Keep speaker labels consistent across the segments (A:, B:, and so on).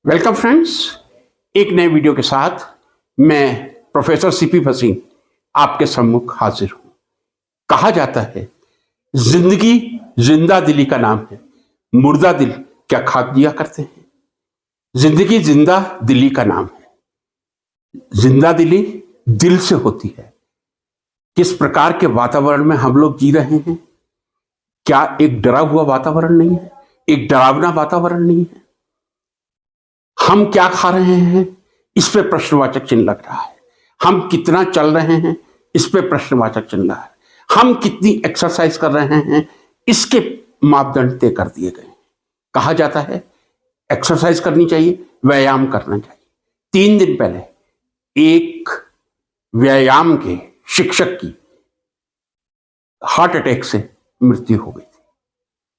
A: Welcome friends, एक नए video के साथ मैं प्रोफेसर सीपी भसीन आपके सम्मुख हाजिर हूं। कहा जाता है जिंदगी जिंदा दिली का नाम है, मुर्दा दिल क्या खाक दिया करते हैं। जिंदगी जिंदा दिली का नाम है। जिंदा दिली दिल से होती है। किस प्रकार के वातावरण में हम लोग जी रहे हैं? क्या एक डरा हुआ वातावरण नहीं है? एक डरावना वातावरण नहीं है? हम क्या खा रहे हैं, इस पे प्रश्नवाचक चिन्ह लग रहा है। हम कितना चल रहे हैं, इस पे प्रश्नवाचक चिन्ह लगा है। हम कितनी एक्सरसाइज कर रहे हैं, इसके मापदंड तय कर दिए गए। कहा जाता है एक्सरसाइज करनी चाहिए, व्यायाम करना चाहिए। 3 दिन पहले एक व्यायाम के शिक्षक की हार्ट अटैक से मृत्यु हो गई थी।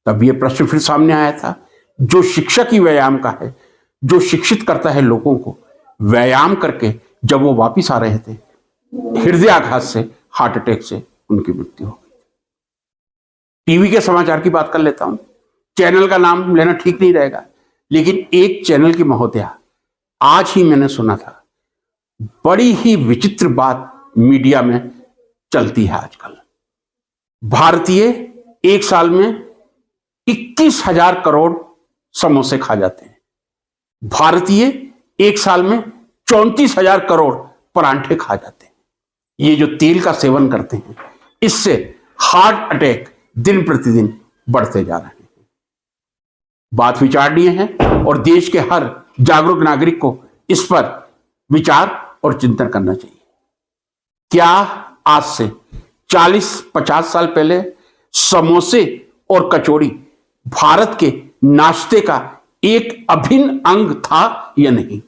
A: तब यह प्रश्न फिर सामने आया था, जो शिक्षक ही व्यायाम का है, जो शिक्षित करता है लोगों को, व्यायाम करके जब वो वापिस आ रहे थे, हृदयाघात से, हार्ट अटैक से उनकी मृत्यु हो गई। टीवी के समाचार की बात कर लेता हूं। चैनल का नाम लेना ठीक नहीं रहेगा, लेकिन एक चैनल की महोदया, आज ही मैंने सुना था, बड़ी ही विचित्र बात मीडिया में चलती है आजकल। भारतीय एक साल में 21,000 करोड़ समोसे खा जाते हैं। भारतीय एक साल में 34,000 करोड़ परांठे खा जाते हैं। ये जो तेल का सेवन करते हैं, इससे हार्ट अटैक दिन प्रतिदिन बढ़ते जा रहे हैं। बात विचारणीय है और देश के हर जागरूक नागरिक को इस पर विचार और चिंतन करना चाहिए। क्या आज से 40-50 साल पहले समोसे और कचौड़ी भारत के नाश्ते का एक अभिन्न अंग था या नहीं?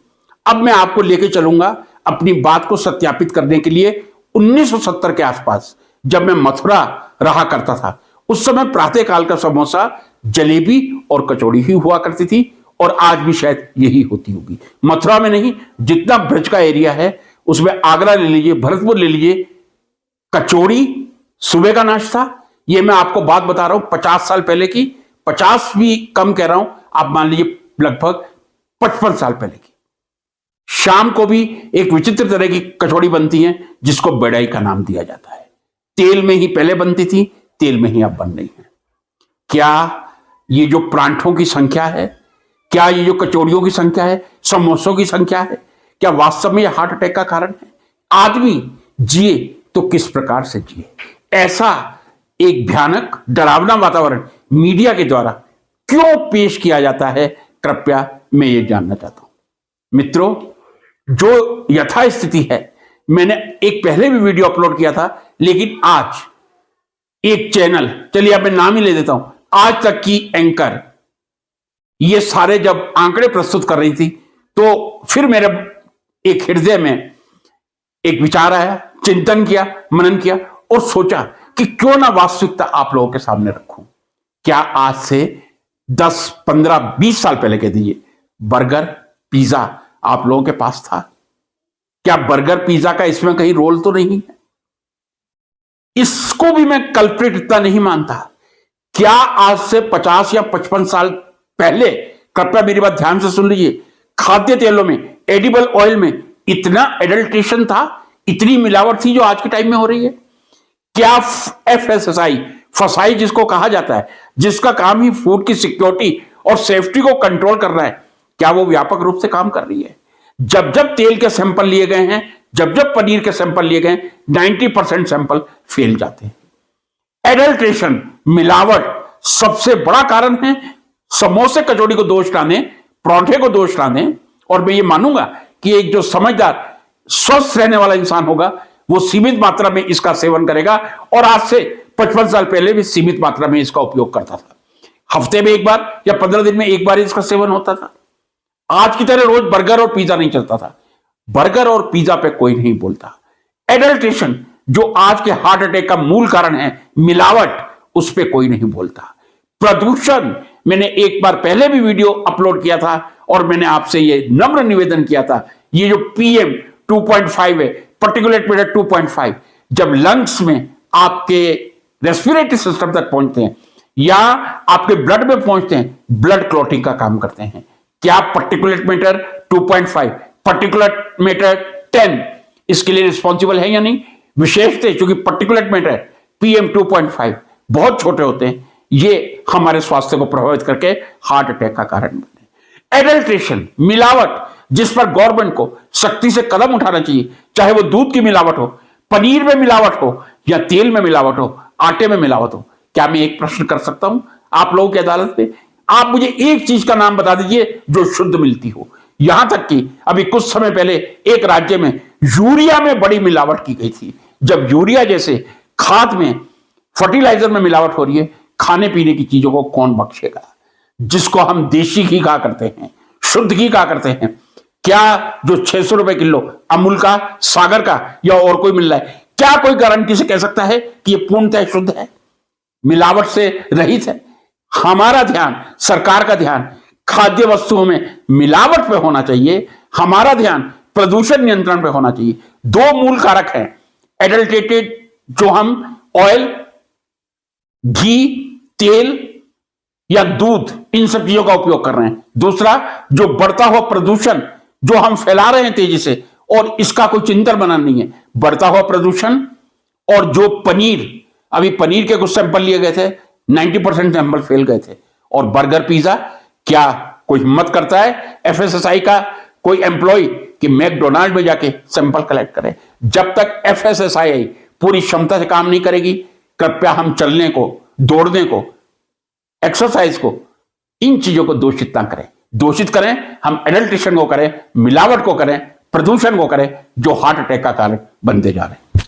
A: अब मैं आपको लेके चलूंगा अपनी बात को सत्यापित करने के लिए 1970 के आसपास, जब मैं मथुरा रहा करता था। उस समय प्रातःकाल का समोसा जलेबी और कचौड़ी ही हुआ करती थी, और आज भी शायद यही होती होगी। मथुरा में नहीं, जितना ब्रज का एरिया है उसमें, आगरा ले लीजिए, भरतपुर ले लीजिए, कचौड़ी सुबह का नाश्ता। ये मैं आपको बात बता रहा हूं 50 साल पहले की, 50 भी कम कह रहा हूं, आप मान लीजिए लगभग 55 साल पहले की। शाम को भी एक विचित्र तरह की कचौड़ी बनती है, जिसको बेड़ाई का नाम दिया जाता है। तेल में ही पहले बनती थी, तेल में ही अब बन रही है। क्या ये जो परांठों की संख्या है, क्या ये जो कचौड़ियों की संख्या है, समोसों की संख्या है, क्या वास्तव में यह हार्ट अटैक का कारण है? आदमी जिए तो किस प्रकार से जिए? ऐसा एक भयानक डरावना वातावरण मीडिया के द्वारा क्यों पेश किया जाता है, कृपया मैं ये जानना चाहता हूं। मित्रों, जो यथास्थिति है, मैंने एक पहले भी वीडियो अपलोड किया था, लेकिन आज एक चैनल, चलिए अब मैं नाम ही ले देता हूं, आज तक की एंकर, ये सारे जब आंकड़े प्रस्तुत कर रही थी, तो फिर मेरे एक हृदय में एक विचार आया, चिंतन किया, मनन किया और सोचा कि क्यों ना वास्तविकता आप लोगों के सामने रखूं। क्या आज से 10, 15, 20 साल पहले कह दीजिए, बर्गर, पिज्जा आप लोगों के पास था? क्या बर्गर पिज्जा का इसमें कहीं रोल तो नहीं है? इसको भी मैं कल्प्रिट इतना नहीं मानता। क्या आज से 50 या 55 साल पहले, कृपया मेरी बात ध्यान से सुन लीजिए, खाद्य तेलों में, एडिबल ऑयल में इतना एडल्ट्रेशन था, इतनी मिलावट थी जो आज के टाइम में हो रही है? क्या FSSAI, फसाई जिसको कहा जाता है, जिसका काम ही फूड की सिक्योरिटी और सेफ्टी को कंट्रोल करना है, क्या वो व्यापक रूप से काम कर रही है? जब जब तेल के सैंपल लिए गए हैं, जब जब पनीर के सैंपल लिए गए, 90% सैंपल फेल जाते हैं। एडल्ट्रेशन, मिलावट सबसे बड़ा कारण है। समोसे कचौड़ी को दोष डालें, परांठे को दोष डालें, और मैं ये मानूंगा कि एक जो समझदार स्वस्थ रहने वाला इंसान होगा, वो सीमित मात्रा में इसका सेवन करेगा, और आज से 55 साल पहले भी सीमित मात्रा में इसका उपयोग करता था। हफ्ते में एक बार या 15 दिन में एक बार इसका सेवन होता था। आज की तरह रोज बर्गर और पिज्जा नहीं चलता था। बर्गर और पिज्जा पे कोई नहीं बोलता। एडल्ट्रेशन, जो आज के हार्ट अटैक का मूल कारण है, मिलावट, उस पे कोई नहीं बोलता। प्रदूषण, मैंने एक बार पहले भी वीडियो अपलोड किया था और मैंने आपसे ये नम्र निवेदन किया था, ये जो PM 2.5 है, पार्टिकुलेट मैटर 2.5, जब लंग्स में, आपके रेस्पिरेटरी सिस्टम तक पहुंचते हैं या आपके ब्लड में पहुंचते हैं, ब्लड क्लॉटिंग का काम करते हैं। क्या पर्टिकुलेट मैटर 2.5, पर्टिकुलेट मैटर 10 इसके लिए रिस्पॉन्सिबल है या नहीं? विशेष थे क्योंकि पर्टिकुलेट मैटर PM 2.5 बहुत छोटे होते हैं, ये हमारे स्वास्थ्य को प्रभावित करके हार्ट अटैक का कारण बने। एडल्ट्रेशन, मिलावट, जिस पर गवर्नमेंट को सख्ती से कदम उठाना चाहिए, चाहे वो दूध की मिलावट हो, पनीर में मिलावट हो, या तेल में मिलावट हो, आटे में मिलावट हो। क्या मैं एक प्रश्न कर सकता हूं आप लोगों की अदालत में? आप मुझे एक चीज का नाम बता दीजिए जो शुद्ध मिलती हो। यहां तक कि अभी कुछ समय पहले एक राज्य में यूरिया में बड़ी मिलावट की गई थी। जब यूरिया जैसे खाद में, फर्टिलाइजर में मिलावट हो रही है, खाने पीने की चीजों को कौन बख्शेगा? जिसको हम देशी घी कहा करते हैं, शुद्ध घी कहा करते हैं, क्या जो 600 रुपए किलो अमूल का, सागर का या और कोई मिल रहा है, क्या कोई गारंटी से कह सकता है कि यह पूर्णतः शुद्ध है, मिलावट से रहित है? हमारा ध्यान, सरकार का ध्यान खाद्य वस्तुओं में मिलावट पे होना चाहिए। हमारा ध्यान प्रदूषण नियंत्रण पे होना चाहिए। दो मूल कारक हैं, एडल्टेटेड जो हम ऑयल, घी, तेल या दूध, इन सब चीजों का उपयोग कर रहे हैं। दूसरा, जो बढ़ता हुआ प्रदूषण जो हम फैला रहे हैं तेजी से, और इसका कोई चिंतन बना नहीं है, बढ़ता हुआ प्रदूषण। और जो पनीर, अभी पनीर के कुछ सैंपल लिए गए थे, 90% सैंपल फेल गए थे। और बर्गर, पिज्जा, क्या कोई हिम्मत करता है FSSAI का कोई एम्प्लॉय कि मैकडोनाल्ड में जाके सैंपल कलेक्ट करे? जब तक FSSAI पूरी क्षमता से काम नहीं करेगी, कृपया हम चलने को, दौड़ने को, एक्सरसाइज को, इन चीजों को दूषित ना करें। दूषित करें हम एडल्ट्रेशन को करें, मिलावट को करें, प्रदूषण को करें, जो हार्ट अटैक का कारण बनते जा रहे हैं।